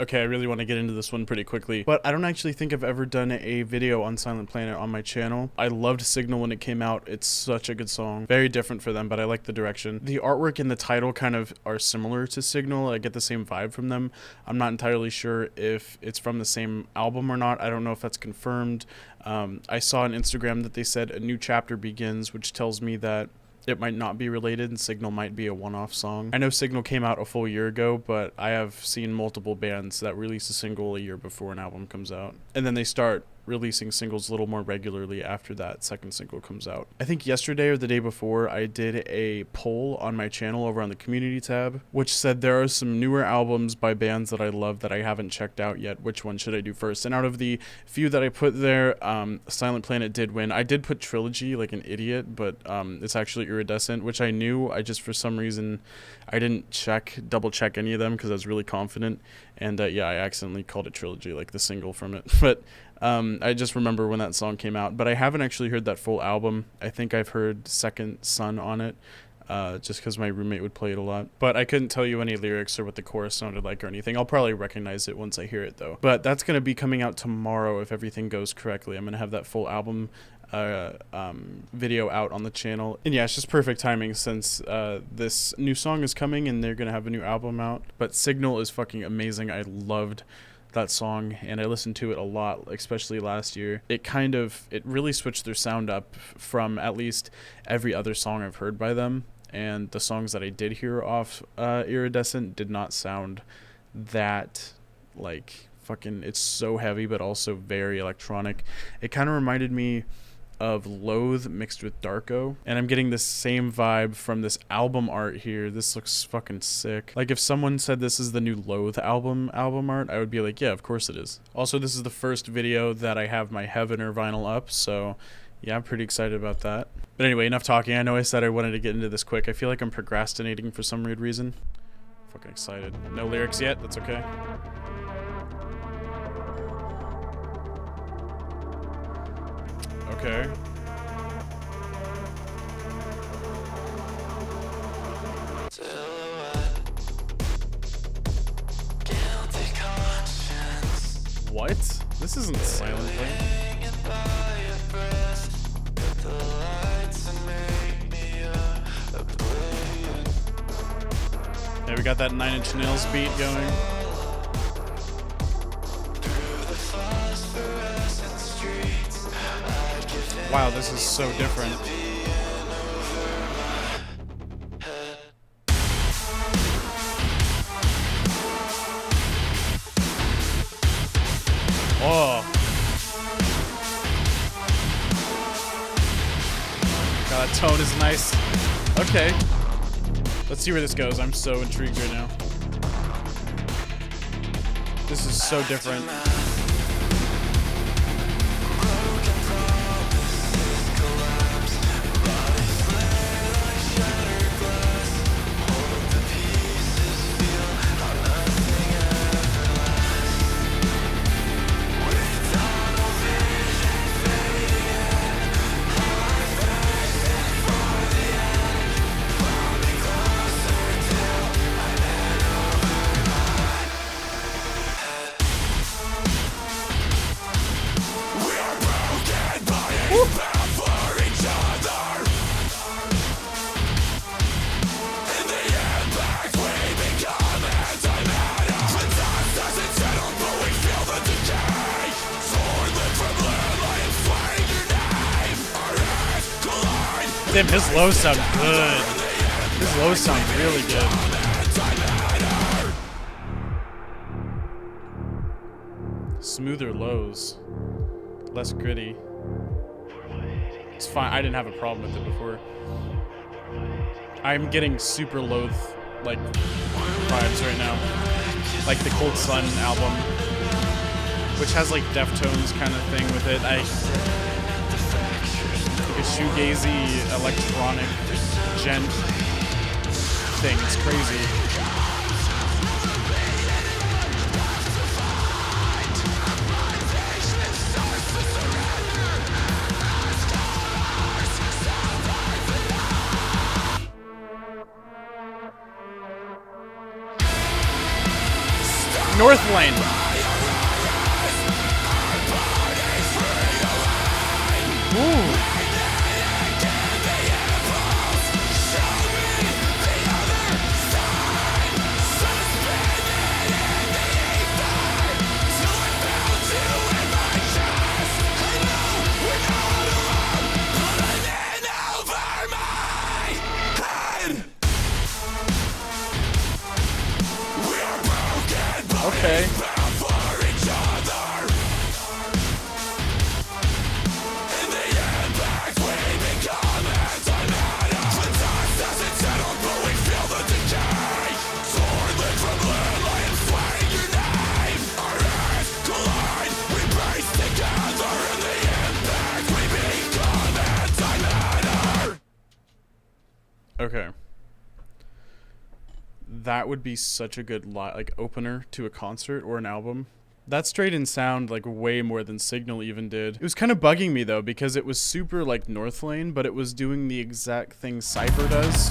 Okay, I really want to get into this one pretty quickly, but I don't actually think I've ever done a video on Silent Planet on my channel. I loved Signal when it came out. It's such a good song. Very different for them, but I like the direction. The artwork and the title kind of are similar to Signal. I get the same vibe from them. I'm not entirely sure if it's from the same album or not. I don't know if that's confirmed. I saw on Instagram that they said a new chapter begins, which tells me that it might not be related and Signal might be a one-off song. I know Signal came out a full year ago, but I have seen multiple bands that release a single a year before an album comes out. And then they start releasing singles a little more regularly after that second single comes out. I think yesterday or the day before, I did a poll on my channel over on the community tab, which said there are some newer albums by bands that I love that I haven't checked out yet. Which one should I do first? And out of the few that I put there, Silent Planet did win. I did put Trilogy like an idiot, but it's actually Iridescent, which I knew. I just, for some reason, I didn't double check any of them because I was really confident. And yeah, I accidentally called it Trilogy, like the single from it. But I just remember when that song came out, but I haven't actually heard that full album. I think I've heard Second Son on it, just because my roommate would play it a lot. But I couldn't tell you any lyrics or what the chorus sounded like or anything. I'll probably recognize it once I hear it, though. But that's going to be coming out tomorrow if everything goes correctly. I'm going to have that full album video out on the channel. And yeah, it's just perfect timing since this new song is coming and they're going to have a new album out. But Signal is fucking amazing. I loved that song and I listened to it a lot, especially last year. It really switched their sound up from at least every other song I've heard by them, and the songs that I did hear off Iridescent did not sound that like fucking, it's so heavy but also very electronic. It kind of reminded me of Loathe mixed with Darko, and I'm getting the same vibe from this album art here. This looks fucking sick. Like if someone said this is the new Loathe album art, I would be like, yeah, of course it is. Also, this is the first video that I have my Heavener vinyl up, so yeah, I'm pretty excited about that. But anyway, enough talking. I know I said I wanted to get into this quick. I feel like I'm procrastinating for some weird reason. Fucking excited. No lyrics yet, that's okay. Okay. What? This isn't Silent Planet. Yeah, we got that 9 Inch Nails beat going. Wow, this is so different. Oh. God, that tone is nice. Okay. Let's see where this goes. I'm so intrigued right now. This is so different. Damn, his lows sound good. His lows sound really good. Smoother lows. Less gritty. It's fine. I didn't have a problem with it before. I'm getting super Loathe like vibes right now. Like the Cold Sun album, which has like Deftones kind of thing with it. Like a shoegazy electronic gent thing. It's crazy. North Lane. Ooh. Okay. Okay. That would be such a good like opener to a concert or an album. That straight in sound like way more than Signal even did. It was kind of bugging me though because it was super like North Lane, but it was doing the exact thing Cypher does.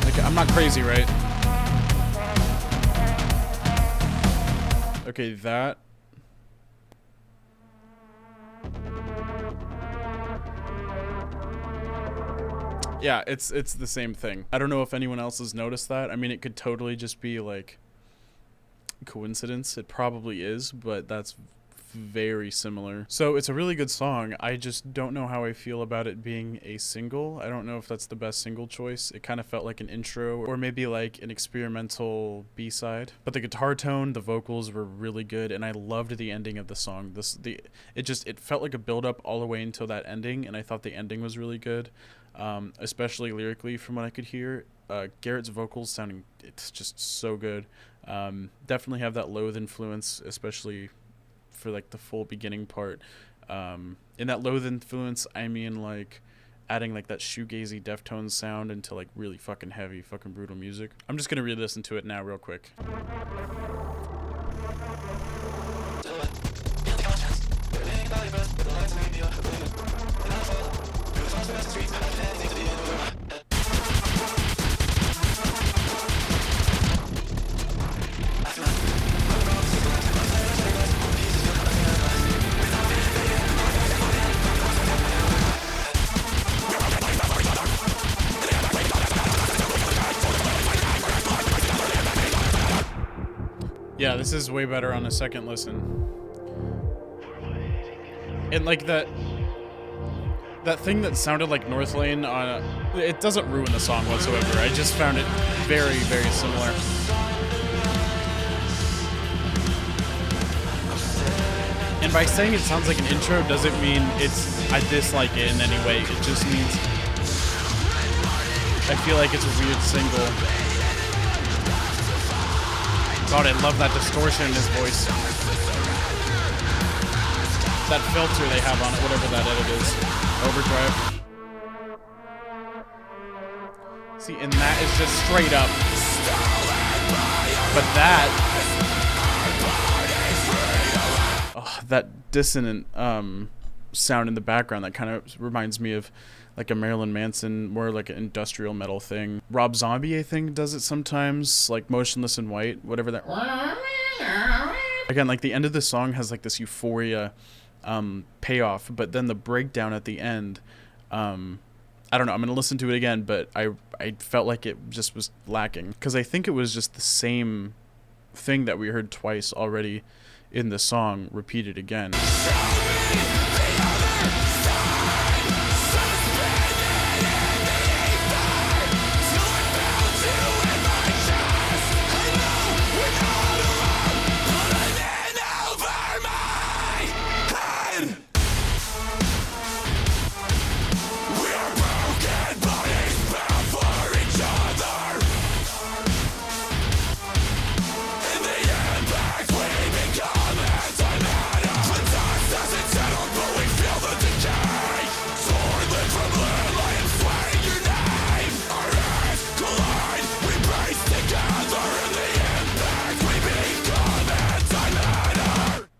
Like I'm not crazy, right? Okay, that. Yeah, it's the same thing. I don't know if anyone else has noticed that. I mean, it could totally just be like coincidence. It probably is, but that's very similar. So it's a really good song. I just don't know how I feel about it being a single. I don't know if that's the best single choice. It kind of felt like an intro or maybe like an experimental B-side. But the guitar tone, the vocals were really good, and I loved the ending of the song. It felt like a build-up all the way until that ending, and I thought the ending was really good. Especially lyrically from what I could hear. Garrett's vocals sounding, it's just so good. Definitely have that Loathe influence, especially for like the full beginning part. In that Loathe influence, I mean like adding like that shoegazy Deftones sound into like really fucking heavy, fucking brutal music. I'm just gonna re-listen to it now real quick. Yeah, this is way better on a second listen. And like that thing that sounded like North Lane on it doesn't ruin the song whatsoever. I just found it very, very similar. And by saying it sounds like an intro doesn't mean I dislike it in any way. It just means I feel like it's a weird single. God, I love that distortion in his voice. That filter they have on it, whatever that edit is. Overdrive. See, and that is just straight up. But that... Oh, that dissonant sound in the background, that kind of reminds me of like a Marilyn Manson, more like an industrial metal thing. Rob Zombie, I think, does it sometimes, like Motionless in White, whatever that... Again, like the end of the song has like this euphoria payoff, but then the breakdown at the end, I don't know, I'm gonna listen to it again, but I felt like it just was lacking, because I think it was just the same thing that we heard twice already in the song repeated again.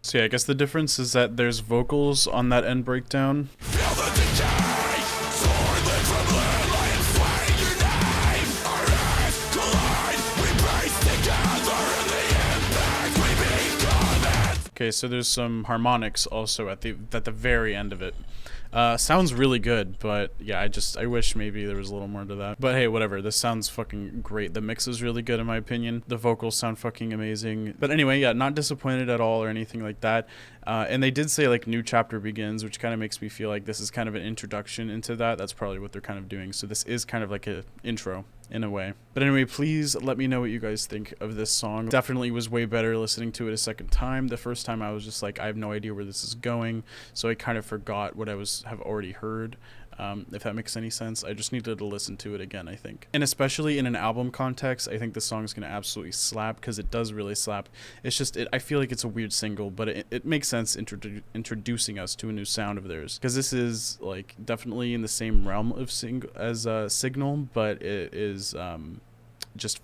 So yeah, I guess the difference is that there's vocals on that end breakdown. Okay, so there's some harmonics also at the very end of it. Sounds really good, but yeah, I wish maybe there was a little more to that. But hey, whatever. This sounds fucking great. The mix is really good in my opinion. The vocals sound fucking amazing. But anyway, yeah, not disappointed at all or anything like that. And they did say like new chapter begins, which kind of makes me feel like this is kind of an introduction into that. That's probably what they're kind of doing. So this is kind of like a intro in a way. But anyway, please let me know what you guys think of this song. Definitely was way better listening to it a second time. The first time I was just like, I have no idea where this is going. So I kind of forgot what I have already heard. If that makes any sense. I just needed to listen to it again, I think. And especially in an album context, I think the song is going to absolutely slap, because it does really slap. It's just, I feel like it's a weird single, but it makes sense introducing us to a new sound of theirs. Because this is like definitely in the same realm of Signal, but it is just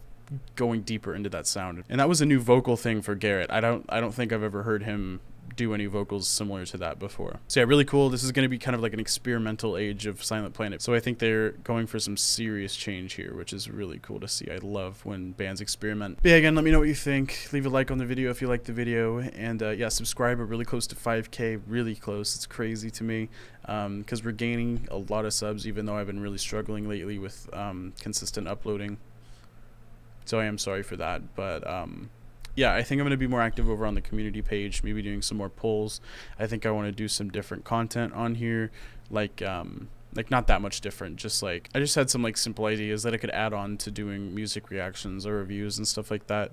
going deeper into that sound. And that was a new vocal thing for Garrett. I don't think I've ever heard him do any vocals similar to that before. So yeah, really cool. This is going to be kind of like an experimental age of Silent Planet. So I think they're going for some serious change here, which is really cool to see. I love when bands experiment. But yeah, again, let me know what you think. Leave a like on the video if you like the video. And yeah, subscribe. We're really close to 5K. Really close. It's crazy to me because we're gaining a lot of subs, even though I've been really struggling lately with consistent uploading. So I am sorry for that. But yeah, I think I'm going to be more active over on the community page, maybe doing some more polls. I think I want to do some different content on here, like not that much different, just like I just had some like simple ideas that I could add on to doing music reactions or reviews and stuff like that.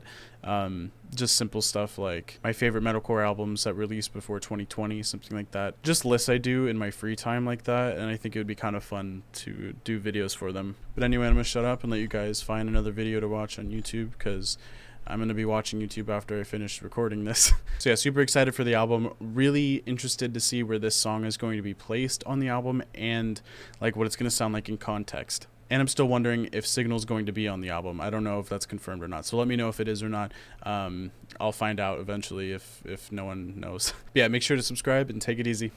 Just simple stuff like my favorite metalcore albums that released before 2020, something like that. Just lists I do in my free time like that, and I think it would be kind of fun to do videos for them. But anyway, I'm going to shut up and let you guys find another video to watch on YouTube, because I'm going to be watching YouTube after I finish recording this. So yeah, super excited for the album. Really interested to see where this song is going to be placed on the album and like what it's going to sound like in context. And I'm still wondering if Signal's going to be on the album. I don't know if that's confirmed or not. So let me know if it is or not. I'll find out eventually if no one knows. But yeah, make sure to subscribe and take it easy.